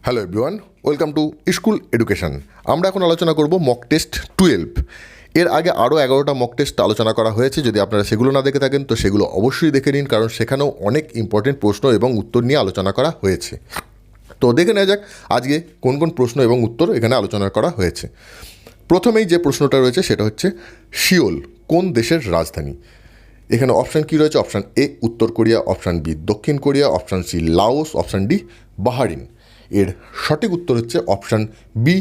Hello everyone, welcome to school education. আমরা এখন আলোচনা করব মক টেস্ট 12। এর আগে আরও 11টা মক টেস্ট আলোচনা করা হয়েছে। যদি আপনারা সেগুলো না দেখে থাকেন তো সেগুলো অবশ্যই দেখে নিন, কারণ সেখানেও অনেক ইম্পর্টেন্ট প্রশ্ন এবং উত্তর নিয়ে আলোচনা করা হয়েছে। তো দেখে নেওয়া যাক আজকে কোন কোন প্রশ্ন এবং উত্তর এখানে আলোচনা করা হয়েছে। প্রথমেই যে প্রশ্নটা রয়েছে সেটা হচ্ছে সিওল কোন দেশের রাজধানী। এখানে অপশান কী রয়েছে? অপশান এ উত্তর কোরিয়া, অপশান বি দক্ষিণ Korea, option C Laos, option D Bahrain. এর সঠিক উত্তর হচ্ছে অপশান বি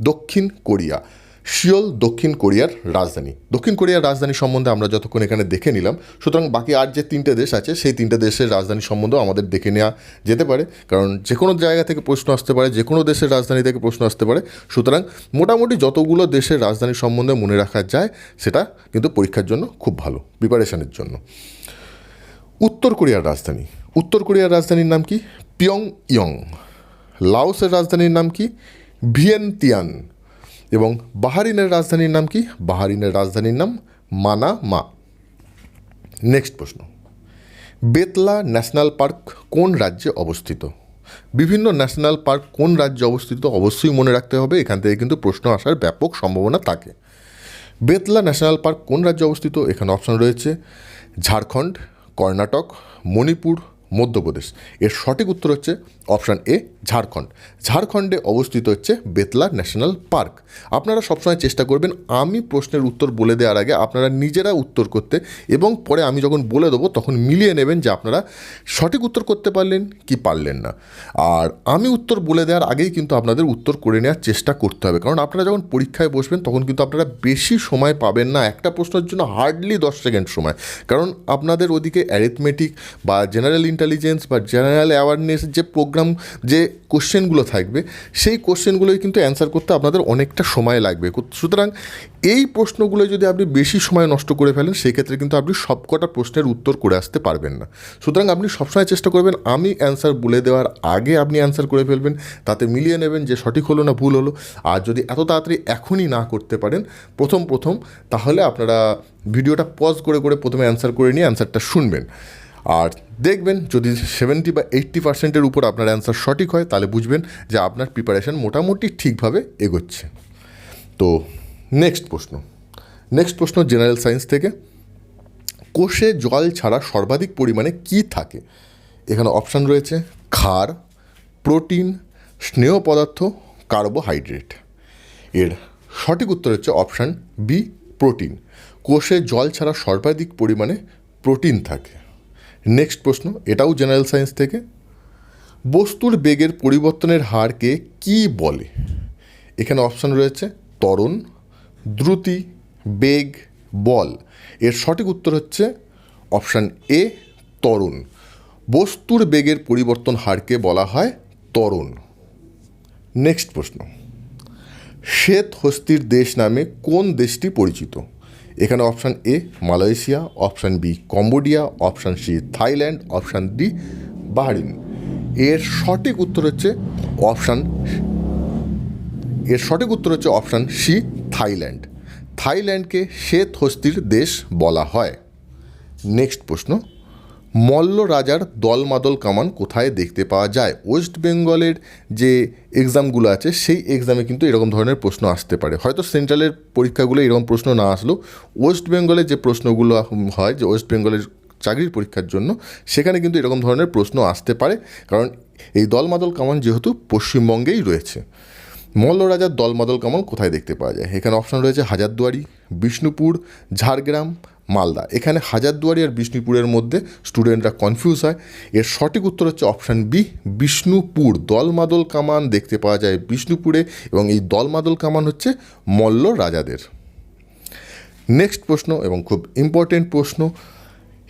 দক্ষিণ কোরিয়া। সিওল দক্ষিণ কোরিয়ার রাজধানী। দক্ষিণ কোরিয়ার রাজধানী সম্বন্ধে আমরা যতক্ষণ এখানে দেখে নিলাম, সুতরাং বাকি আর যে তিনটে দেশ আছে সেই তিনটে দেশের রাজধানী সম্বন্ধেও আমাদের দেখে নেওয়া যেতে পারে, কারণ যে কোনো জায়গা থেকে প্রশ্ন আসতে পারে, যে কোনো দেশের রাজধানী থেকে প্রশ্ন আসতে পারে। সুতরাং মোটামুটি যতগুলো দেশের রাজধানী সম্বন্ধে মনে রাখা যায় সেটা কিন্তু পরীক্ষার জন্য খুব ভালো, প্রিপারেশনের জন্য। উত্তর কোরিয়ার রাজধানী। উত্তর কোরিয়ার রাজধানীর নাম কি? পিয়ং ইয়ং। লাওসের রাজধানীর নাম কি? ভিয়েনতিয়ান। এবং বাহারিনের রাজধানীর নাম কি? বাহারিনের রাজধানীর নাম মানামা। নেক্সট প্রশ্ন, বেতলা ন্যাশনাল পার্ক কোন রাজ্যে অবস্থিত? বিভিন্ন ন্যাশনাল পার্ক কোন রাজ্যে অবস্থিত অবশ্যই মনে রাখতে হবে, এখান থেকে কিন্তু প্রশ্ন আসার ব্যাপক সম্ভাবনা থাকে। বেতলা ন্যাশনাল পার্ক কোন রাজ্যে অবস্থিত? এখানে অপশান রয়েছে ঝাড়খণ্ড, কর্ণাটক, মণিপুর, মধ্যপ্রদেশ। এর সঠিক উত্তর হচ্ছে অপশান এ ঝাড়খণ্ড। ঝাড়খণ্ডে অবস্থিত হচ্ছে বেতলা ন্যাশনাল পার্ক। আপনারা সবসময় চেষ্টা করবেন আমি প্রশ্নের উত্তর বলে দেওয়ার আগে আপনারা নিজেরা উত্তর করতে, এবং পরে আমি যখন বলে দেবো তখন মিলিয়ে নেবেন যে আপনারা সঠিক উত্তর করতে পারলেন কি পারলেন না। আর আমি উত্তর বলে দেওয়ার আগেই কিন্তু আপনাদের উত্তর করে নেওয়ার চেষ্টা করতে হবে, কারণ আপনারা যখন পরীক্ষায় বসবেন তখন কিন্তু আপনারা বেশি সময় পাবেন না, একটা প্রশ্নের জন্য হার্ডলি 10 সেকেন্ড সময়। কারণ আপনাদের ওদিকে অ্যারিথমেটিক বা জেনারেল ইন্টেলিজেন্স বা জেনারেল অ্যাওয়ারনেস যে প্রোগ্রাম, যে কোশ্চেনগুলো থাকবে সেই কোশ্চেনগুলোই কিন্তু অ্যান্সার করতে আপনাদের অনেকটা সময় লাগবে। সুতরাং এই প্রশ্নগুলো যদি আপনি বেশি সময় নষ্ট করে ফেলেন সেই ক্ষেত্রে কিন্তু আপনি সবকটা প্রশ্নের উত্তর করে আসতে পারবেন না। সুতরাং আপনি সবসময় চেষ্টা করবেন আমি অ্যান্সার বলে দেওয়ার আগে আপনি অ্যান্সার করে ফেলবেন, তাতে মিলিয়ে নেবেন যে সঠিক হলো না ভুল হলো। আর যদি এত তাড়াতাড়ি এখনই না করতে পারেন প্রথম তাহলে আপনারা ভিডিওটা পজ করে করে প্রথমে অ্যান্সার করে নিয়ে অ্যান্সারটা শুনবেন। আর দেখবেন যদি 70 বা 80% উপর আপনার অ্যান্সার সঠিক হয় তাহলে বুঝবেন যে আপনার প্রিপারেশন মোটামুটি ঠিকভাবে এগোচ্ছে। তো নেক্সট প্রশ্ন জেনারেল সায়েন্স থেকে। কোষে জল ছাড়া সর্বাধিক পরিমাণে কি থাকে? এখানে অপশান রয়েছে ক্ষার, প্রোটিন, স্নেহ পদার্থ, কার্বোহাইড্রেট। এর সঠিক উত্তর হচ্ছে অপশান বি প্রোটিন। কোষে জল ছাড়া সর্বাধিক পরিমাণে প্রোটিন থাকে। নেক্সট প্রশ্ন, এটাও জেনারেল সায়েন্স থেকে। বস্তুর বেগের পরিবর্তনের হারকে কি বলে? এখানে অপশান রয়েছে ত্বরণ, দ্রুতি, বেগ, বল। এর সঠিক উত্তর হচ্ছে অপশান এ ত্বরণ। বস্তুর বেগের পরিবর্তন হারকে বলা হয় ত্বরণ। নেক্সট প্রশ্ন, শ্বেত হস্তির দেশ নামে কোন দেশটি পরিচিত? এখানে option A Malaysia, option B Cambodia, option C Thailand, option D Bahrain. এর সঠিক উত্তর হচ্ছে অপশান সি থাইল্যান্ড। থাইল্যান্ডকে শ্বেত হস্তির দেশ বলা হয়। নেক্সট প্রশ্ন, মল্ল রাজার দলমাদল কামান কোথায় দেখতে পাওয়া যায়? ওয়েস্ট বেঙ্গলের যে এক্সামগুলো আছে সেই এক্সামে কিন্তু এরকম ধরনের প্রশ্ন আসতে পারে। হয়তো সেন্ট্রালের পরীক্ষাগুলো এরকম প্রশ্ন না আসলেও ওয়েস্ট বেঙ্গলের যে প্রশ্নগুলো হয়, যে ওয়েস্ট বেঙ্গলের চাকরির পরীক্ষার জন্য, সেখানে কিন্তু এরকম ধরনের প্রশ্ন আসতে পারে, কারণ এই দলমাদল কামান যেহেতু পশ্চিমবঙ্গেই রয়েছে। মল্ল রাজার দলমাদল কামান কোথায় দেখতে পাওয়া যায়? এখানে অপশান রয়েছে হাজারদুয়ারি, বিষ্ণুপুর, ঝাড়গ্রাম, মালদা। এখানে হাজারদুয়ারি আর বিষ্ণুপুরের মধ্যে স্টুডেন্টরা কনফিউজ হয়। এর সঠিক উত্তর হচ্ছে অপশান বি বিষ্ণুপুর। দলমাদল কামান দেখতে পাওয়া যায় বিষ্ণুপুরে, এবং এই দলমাদল কামান হচ্ছে মল্ল রাজাদের। নেক্সট প্রশ্ন এবং খুব ইম্পর্টেন্ট প্রশ্ন,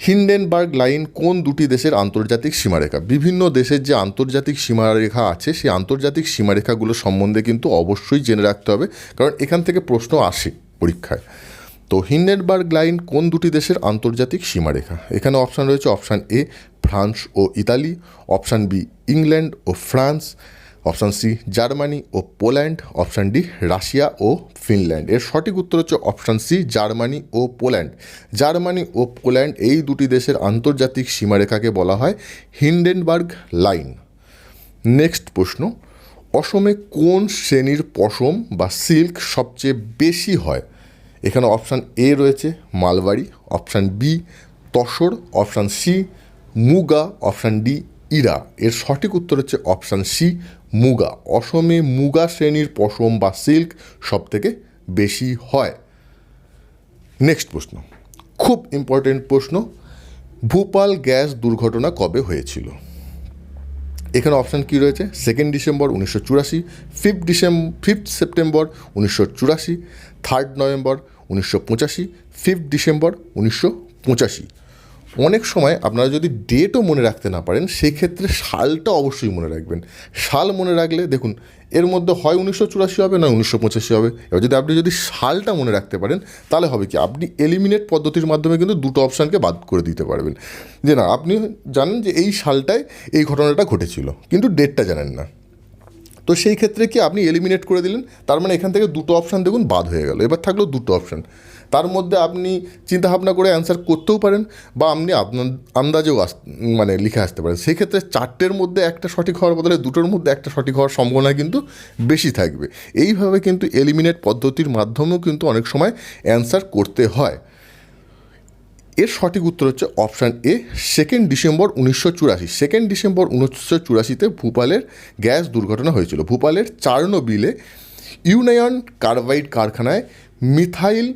হিন্ডেনবার্গ লাইন কোন দুটি দেশের আন্তর্জাতিক সীমারেখা? বিভিন্ন দেশের যে আন্তর্জাতিক সীমারেখা আছে সেই আন্তর্জাতিক সীমারেখাগুলো সম্বন্ধে কিন্তু অবশ্যই জেনে রাখতে হবে, কারণ এখান থেকে প্রশ্ন আসে পরীক্ষায়। তো হিন্ডেনবার্গ লাইন কোন দুটি দেশের আন্তর্জাতিক সীমারেখা? এখানে অপশান রয়েছে অপশান এ ফ্রান্স ও ইতালি, অপশান বি ইংল্যান্ড ও ফ্রান্স, অপশান সি জার্মানি ও পোল্যান্ড, অপশান ডি রাশিয়া ও ফিনল্যান্ড। এর সঠিক উত্তর হচ্ছে অপশান সি জার্মানি ও পোল্যান্ড। জার্মানি ও পোল্যান্ড এই দুটি দেশের আন্তর্জাতিক সীমারেখাকে বলা হয় হিন্ডেনবার্গ লাইন। নেক্সট প্রশ্ন, অসমে কোন শ্রেণীর পশম বা সিল্ক সবচেয়ে বেশি হয়? এখানে অপশান এ রয়েছে mulberry, option B tasar, option C muga, option D eri. এর সঠিক উত্তর হচ্ছে অপশান সি মুগা। অসমে মুগা শ্রেণীর পশম বা সিল্ক সবথেকে বেশি হয়। নেক্সট প্রশ্ন, খুব ইম্পর্টেন্ট প্রশ্ন, ভোপাল গ্যাস দুর্ঘটনা কবে হয়েছিল? এখানে অপশান কী রয়েছে? 2 ডিসেম্বর 1984, 5 সেপ্টেম্বর 1984, 3 নভেম্বর 1985, 5 ডিসেম্বর 1985। অনেক সময় আপনারা যদি ডেটও মনে রাখতে না পারেন সেক্ষেত্রে সালটা অবশ্যই মনে রাখবেন। সাল মনে রাখলে দেখুন এর মধ্যে হয় 1984 হবে না 1985 হবে। এবার যদি আপনি যদি সালটা মনে রাখতে পারেন তাহলে হবে কি, আপনি এলিমিনেট পদ্ধতির মাধ্যমে কিন্তু দুটো অপশানকে বাদ করে দিতে পারবেন। যে না, আপনি জানেন যে এই সালটায় এই ঘটনাটা ঘটেছিল কিন্তু ডেটটা জানেন না, তো সেই ক্ষেত্রে কি আপনি এলিমিনেট করে দিলেন, তার মানে এখান থেকে দুটো অপশান দেখুন বাদ হয়ে গেল। এবার থাকলো দুটো অপশান, তার মধ্যে আপনি চিন্তাভাবনা করে অ্যান্সার করতেও পারেন বা আপনি আপনার আন্দাজেও মানে লিখে আসতে পারেন। সেই ক্ষেত্রে 4টের মধ্যে একটা সঠিক হওয়ার বদলে 2টোর মধ্যে একটা সঠিক হওয়ার সম্ভাবনা কিন্তু বেশি থাকবে। এইভাবে কিন্তু এলিমিনেট পদ্ধতির মাধ্যমেও কিন্তু অনেক সময় অ্যান্সার করতে হয়। এর সঠিক উত্তর হচ্ছে অপশান এ 2 ডিসেম্বর 1984। 2 ডিসেম্বর 1984-তে ভোপালের গ্যাস দুর্ঘটনা হয়েছিল। ভোপালের চারনোবিলে ইউনিয়ন কার্বাইড কারখানায় মিথাইল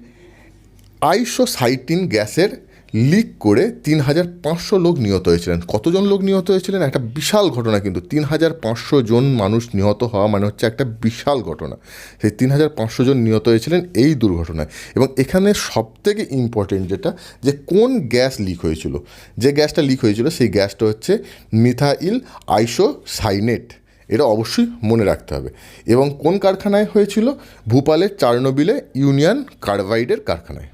আইসোসাইটিন গ্যাসের লিক করে 3500 লোক নিহত হয়েছিলেন। কতজন লোক নিহত হয়েছিলেন? একটা বিশাল ঘটনা কিন্তু। 3500 জন মানুষ নিহত হওয়া মানে হচ্ছে একটা বিশাল ঘটনা। সেই 3500 জন নিহত হয়েছিলেন এই দুর্ঘটনায়। এবং এখানে সবথেকে ইম্পর্টেন্ট যেটা, যে কোন গ্যাস লিক হয়েছিল, যে গ্যাসটা লিক হয়েছিল সেই গ্যাসটা হচ্ছে মিথাইল আইসোসাইনেট। এটা অবশ্যই মনে রাখতে হবে। এবং কোন কারখানায় হয়েছিল? ভোপালের চারনোবিলে ইউনিয়ন কার্বাইডের কারখানায়।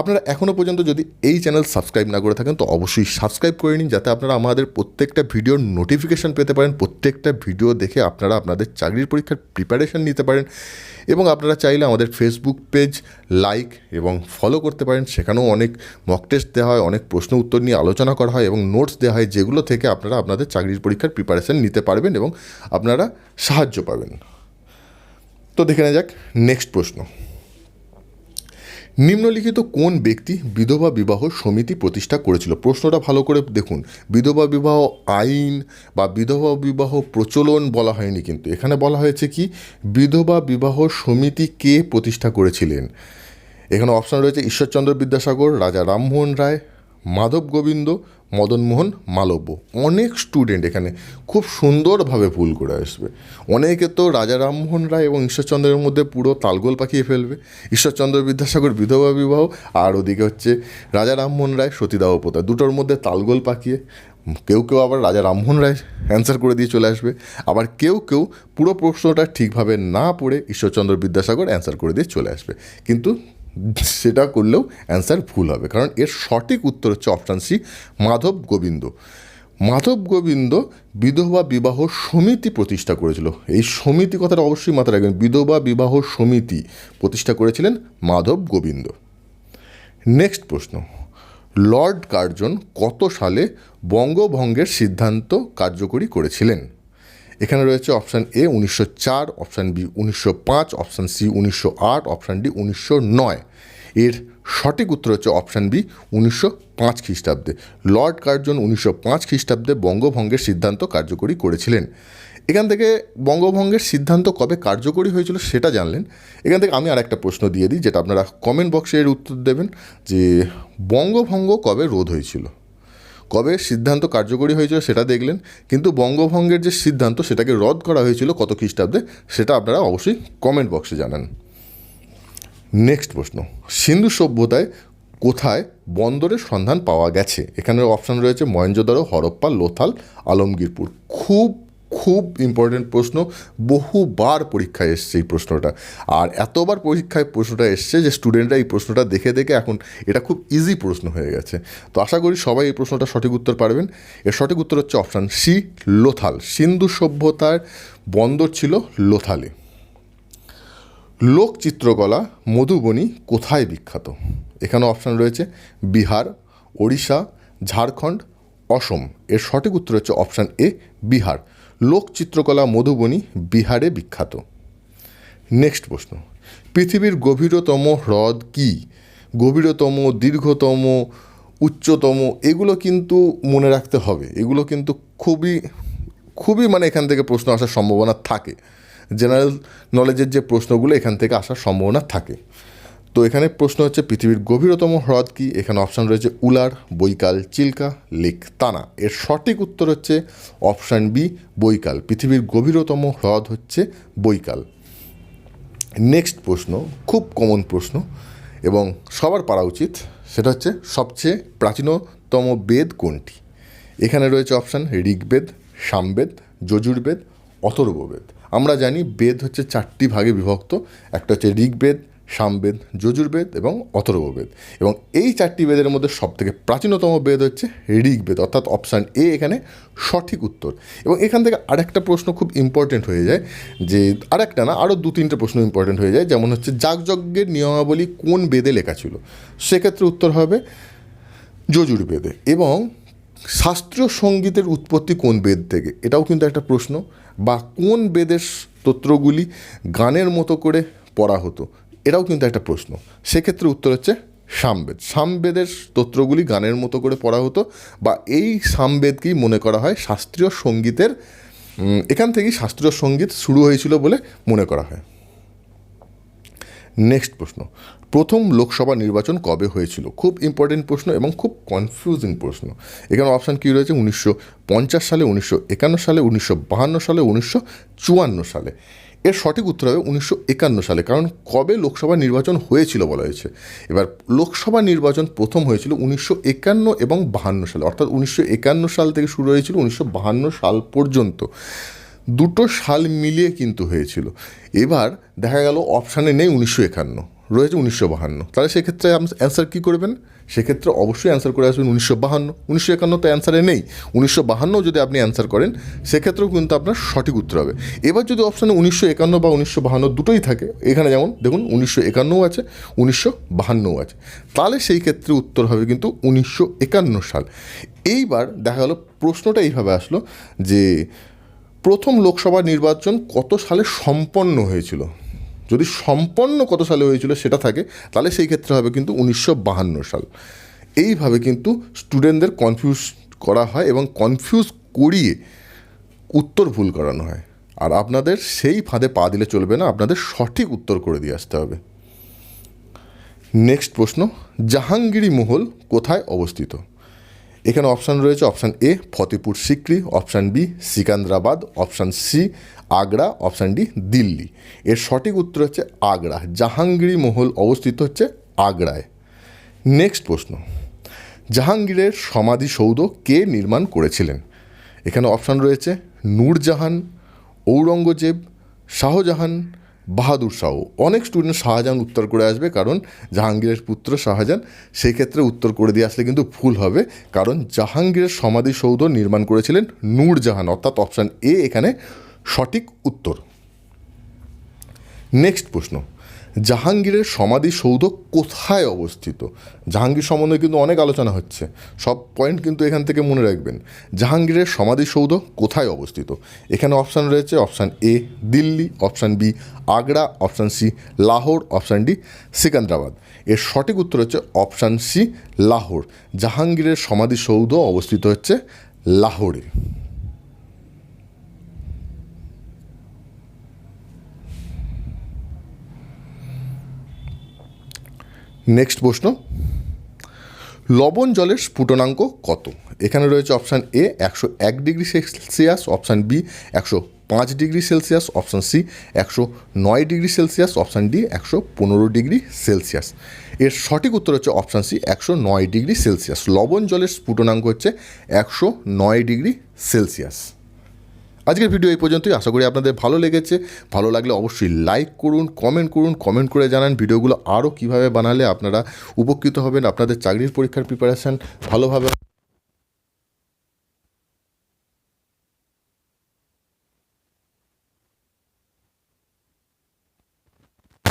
আপনারা এখনও পর্যন্ত যদি এই চ্যানেল সাবস্ক্রাইব না করে থাকেন তো অবশ্যই সাবস্ক্রাইব করে নিন, যাতে আপনারা আমাদের প্রত্যেকটা ভিডিওর নোটিফিকেশান পেতে পারেন, প্রত্যেকটা ভিডিও দেখে আপনারা আপনাদের চাকরির পরীক্ষার প্রিপারেশান নিতে পারেন। এবং আপনারা চাইলে আমাদের ফেসবুক পেজ লাইক এবং ফলো করতে পারেন। সেখানেও অনেক মক টেস্ট দেওয়া হয়, অনেক প্রশ্ন উত্তর নিয়ে আলোচনা করা হয় এবং নোটস দেওয়া হয়, যেগুলো থেকে আপনারা আপনাদের চাকরির পরীক্ষার প্রিপারেশান নিতে পারবেন এবং আপনারা সাহায্য পাবেন। তো দেখে নেওয়া যাক নেক্সট প্রশ্ন, নিম্নলিখিত কোন ব্যক্তি বিধবা বিবাহ সমিতি প্রতিষ্ঠা করেছিল? প্রশ্নটা ভালো করে দেখুন, বিধবা বিবাহ আইন বা বিধবা বিবাহ প্রচলন বলা হয়নি, কিন্তু এখানে বলা হয়েছে কি বিধবা বিবাহ সমিতি কে প্রতিষ্ঠা করেছিলেন। এখানে অপশান রয়েছে ঈশ্বরচন্দ্র বিদ্যাসাগর, রাজা রামমোহন রায়, মাধব গোবিন্দ, মদনমোহন মালব্য। অনেক স্টুডেন্ট এখানে খুব সুন্দরভাবে ভুল করে আসবে। অনেকে তো রাজা রামমোহন রায় এবং ঈশ্বরচন্দ্রের মধ্যে পুরো তালগোল পাকিয়ে ফেলবে। ঈশ্বরচন্দ্র বিদ্যাসাগর বিধবা বিবাহ, আর ওদিকে হচ্ছে রাজা রামমোহন রায় সতীদাহ প্রথা, দুটোর মধ্যে তালগোল পাকিয়ে কেউ কেউ আবার রাজা রামমোহন রায় অ্যান্সার করে দিয়ে চলে আসবে, আবার কেউ কেউ পুরো প্রশ্নটা ঠিকভাবে না পড়ে ঈশ্বরচন্দ্র বিদ্যাসাগর অ্যান্সার করে দিয়ে চলে আসবে, কিন্তু সেটা করলেও অ্যান্সার ভুল হবে, কারণ এর সঠিক উত্তর হচ্ছে অপশান সি মাধব গোবিন্দ। মাধব গোবিন্দ বিধবা বিবাহ সমিতি প্রতিষ্ঠা করেছিল। এই সমিতি কথাটা অবশ্যই মাথায় রাখবেন, বিধবা বিবাহ সমিতি প্রতিষ্ঠা করেছিলেন মাধব গোবিন্দ। নেক্সট প্রশ্ন, লর্ড কার্জন কত সালে বঙ্গভঙ্গের সিদ্ধান্ত কার্যকরী করেছিলেন? এখানে রয়েছে option A 1904, option B 1905, option C 1908, option D 1909। এর সঠিক উত্তর হচ্ছে অপশান বি 1905 খ্রিস্টাব্দে। লর্ড কার্জন 1905 খ্রিস্টাব্দে বঙ্গভঙ্গের সিদ্ধান্ত কার্যকরী করেছিলেন। এখান থেকে বঙ্গভঙ্গের সিদ্ধান্ত কবে কার্যকরী হয়েছিল সেটা জানলেন। এখান থেকে আমি আর একটা প্রশ্ন দিয়ে দিই, যেটা আপনারা কমেন্ট বক্সে এর উত্তর দেবেন, যে বঙ্গভঙ্গ কবে রোধ হয়েছিল, কবে সিদ্ধান্ত কার্যকরী হয়েছিল সেটা দেখলেন, কিন্তু বঙ্গভঙ্গের যে সিদ্ধান্ত সেটাকে রদ করা হয়েছিল কত খ্রিস্টাব্দে সেটা আপনারা অবশ্যই কমেন্ট বক্সে জানান। নেক্সট প্রশ্ন, সিন্ধু সভ্যতায় কোথায় বন্দরের সন্ধান পাওয়া গেছে? এখানে অপশান রয়েছে মহেঞ্জোদারো, হরপ্পা, লোথাল, আলমগীরপুর। খুব খুব ইম্পর্টেন্ট প্রশ্ন, বহুবার পরীক্ষায় এসছে এই প্রশ্নটা, আর এতবার পরীক্ষায় প্রশ্নটা এসছে যে স্টুডেন্টরা এই প্রশ্নটা দেখে দেখে এখন এটা খুব ইজি প্রশ্ন হয়ে গেছে। তো আশা করি সবাই এই প্রশ্নটা সঠিক উত্তর পারবেন। এর সঠিক উত্তর হচ্ছে অপশান সি লোথাল। সিন্ধু সভ্যতার বন্দর ছিল লোথালে। লোকচিত্রকলা মধুবনী কোথায় বিখ্যাত? এখানে অপশান রয়েছে বিহার, ওড়িশা, ঝাড়খণ্ড, অসম। এর সঠিক উত্তর হচ্ছে অপশান এ বিহার। লোকচিত্রকলা মধুবনী বিহারে বিখ্যাত। নেক্সট প্রশ্ন, পৃথিবীর গভীরতম হ্রদ কী? গভীরতম, দীর্ঘতম, উচ্চতম, এগুলো কিন্তু মনে রাখতে হবে। এগুলো কিন্তু খুবই খুবই মানে এখান থেকে প্রশ্ন আসার সম্ভাবনা থাকে। জেনারেল নলেজের যে প্রশ্নগুলো এখান থেকে আসার সম্ভাবনা থাকে। তো এখানে প্রশ্ন হচ্ছে পৃথিবীর গভীরতম হ্রদ কী? এখানে অপশান রয়েছে উলার, বৈকাল, চিল্কা, লেক তানা। এর সঠিক উত্তর হচ্ছে অপশান বি, বৈকাল। পৃথিবীর গভীরতম হ্রদ হচ্ছে বৈকাল। নেক্সট প্রশ্ন, খুব কমন প্রশ্ন এবং সবার পারা উচিত, সেটা হচ্ছে সবচেয়ে প্রাচীনতম বেদ কোনটি? এখানে রয়েছে অপশান ঋগ্বেদ, সামবেদ, যজুর্বেদ, অথর্ববেদ। আমরা জানি বেদ হচ্ছে 4টি ভাগে বিভক্ত। একটা হচ্ছে ঋগ্বেদ, সামবেদ, যজুর্বেদ এবং অথর্ববেদ। এবং এই 4টি বেদের মধ্যে সবথেকে প্রাচীনতম বেদ হচ্ছে ঋগ্বেদ, অর্থাৎ অপশান এ এখানে সঠিক উত্তর। এবং এখান থেকে আরেকটা প্রশ্ন খুব ইম্পর্টেন্ট হয়ে যায়, যে আরেকটা না, আরও 2-3টে প্রশ্ন ইম্পর্টেন্ট হয়ে যায়। যেমন হচ্ছে যাগযজ্ঞের নিয়মাবলী কোন বেদে লেখা ছিল? সেক্ষেত্রে উত্তর হবে যজুর্বেদে। এবং শাস্ত্রীয় সঙ্গীতের উৎপত্তি কোন বেদ থেকে? এটাও কিন্তু একটা প্রশ্ন। বা কোন বেদের স্তোত্রগুলি গানের মতো করে পড়া হতো? এটাও কিন্তু একটা প্রশ্ন। সেক্ষেত্রে উত্তর হচ্ছে সামবেদ। সামবেদের স্তোত্রগুলি গানের মতো করে পড়া হতো, বা এই সামবেদকেই মনে করা হয় শাস্ত্রীয় সঙ্গীতের, এখান থেকেই শাস্ত্রীয় সঙ্গীত শুরু হয়েছিল বলে মনে করা হয়। নেক্সট প্রশ্ন, প্রথম লোকসভা নির্বাচন কবে হয়েছিল? খুব ইম্পর্টেন্ট প্রশ্ন এবং খুব কনফিউজিং প্রশ্ন। এখানে অপশান কী রয়েছে? 1950 সালে, 1951 সালে, 1952 সালে, 1954 সালে। এর সঠিক উত্তর হবে 1951 সালে, কারণ কবে লোকসভা নির্বাচন হয়েছিল বলা হয়েছে। এবার লোকসভা নির্বাচন প্রথম হয়েছিল 1951 এবং 52 সালে, অর্থাৎ 1951 সাল থেকে শুরু হয়েছিল 1952 সাল পর্যন্ত। দুটো সাল মিলিয়ে কিন্তু হয়েছিল। এবার দেখা গেল অপশানে নেই 1951, রয়েছে 1952। তাহলে সেক্ষেত্রে অ্যান্সার কী করবেন? সেক্ষেত্রে অবশ্যই অ্যান্সার করে আসবেন 1952। 1951 তো অ্যান্সারে নেই, 1952 যদি আপনি অ্যান্সার করেন সেক্ষেত্রেও কিন্তু আপনার সঠিক উত্তর হবে। এবার যদি অপশানে 1951 বা 1952 দুটোই থাকে, এখানে যেমন দেখুন 1951ও আছে, 1952ও আছে, তাহলে সেই ক্ষেত্রে উত্তর হবে কিন্তু 1951 সাল। এইবার দেখা গেল প্রশ্নটা এইভাবে আসলো যে প্রথম লোকসভা নির্বাচন কত সালে সম্পন্ন হয়েছিল? যদি সম্পন্ন কত সালে হয়েছিল সেটা থাকে, তাহলে সেই ক্ষেত্রে হবে কিন্তু 1952 সাল। এইভাবে কিন্তু স্টুডেন্টদের কনফিউজ করা হয় এবং কনফিউজ করিয়ে উত্তর ভুল করানো হয়। আর আপনাদের সেই ফাঁদে পা দিলে চলবে না, আপনাদের সঠিক উত্তর করে দিয়ে আসতে হবে। নেক্সট প্রশ্ন, জাহাঙ্গীরি মহল কোথায় অবস্থিত? এখানে অপশান রয়েছে option A Fatehpur Sikri, option B Sikandrabad, option C Agra, option D Delhi. এর সঠিক উত্তর হচ্ছে আগ্রা। জাহাঙ্গীরি মহল অবস্থিত হচ্ছে আগ্রায়। নেক্সট প্রশ্ন, জাহাঙ্গীরের সমাধিসৌধ কে নির্মাণ করেছিলেন? এখানে অপশান রয়েছে নূরজাহান, ঔরঙ্গজেব, শাহজাহান, বাহাদুর শাহ। অনেক স্টুডেন্ট শাহজাহান উত্তর করে আসবে, কারণ জাহাঙ্গীরের পুত্র শাহজাহান। সেই ক্ষেত্রে উত্তর করে দিয়ে আসলে কিন্তু ভুল হবে, কারণ জাহাঙ্গীরের সমাধিসৌধ নির্মাণ করেছিলেন নূরজাহান, অর্থাৎ অপশান এ এখানে সঠিক উত্তর। নেক্সট প্রশ্ন, জাহাঙ্গীরের সমাধিসৌধ কোথায় অবস্থিত? জাহাঙ্গীর সম্বন্ধে কিন্তু অনেক আলোচনা হচ্ছে, সব পয়েন্ট কিন্তু এখান থেকে মনে রাখবেন। জাহাঙ্গীরের সমাধিসৌধ কোথায় অবস্থিত? এখানে অপশান রয়েছে option A Delhi, option B Agra, option C Lahore, option D Sikandrabad. এর সঠিক উত্তর হচ্ছে অপশান সি লাহোর। জাহাঙ্গীরের সমাধিসৌধ অবস্থিত হচ্ছে লাহোরে। নেক্সট প্রশ্ন, লবণ জলের স্ফুটনাঙ্ক কত? এখানে রয়েছে option A 101 degree Celsius, option B 105 degree Celsius, option C 109 degree Celsius, option D 115 degree Celsius. এর সঠিক উত্তর হচ্ছে অপশান সি 109 ডিগ্রি সেলসিয়াস। লবণ জলের স্ফুটনাঙ্ক হচ্ছে 109 ডিগ্রি সেলসিয়াস। আজকের ভিডিও এই পর্যন্তই। আশা করি আপনাদের ভালো লেগেছে। ভালো লাগলে অবশ্যই লাইক করুন, কমেন্ট করে জানান ভিডিওগুলো আরও কীভাবে বানালে আপনারা উপকৃত হবেন, আপনাদের চাকরির পরীক্ষার প্রিপারেশান ভালোভাবে।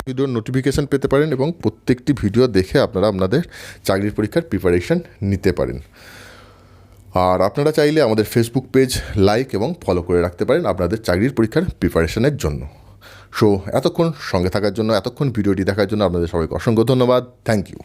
ভিডিওর নোটিফিকেশান পেতে পারেন এবং প্রত্যেকটি ভিডিও দেখে আপনারা আপনাদের চাকরির পরীক্ষার প্রিপারেশান নিতে পারেন। আর আপনারা চাইলে আমাদের ফেসবুক পেজ লাইক এবং ফলো করে রাখতে পারেন আপনাদের চাকরির পরীক্ষার প্রিপারেশনের জন্য। সো এতক্ষণ সঙ্গে থাকার জন্য, এতক্ষণ ভিডিওটি দেখার জন্য আপনাদের সবাইকে অসংখ্য ধন্যবাদ। Thank you.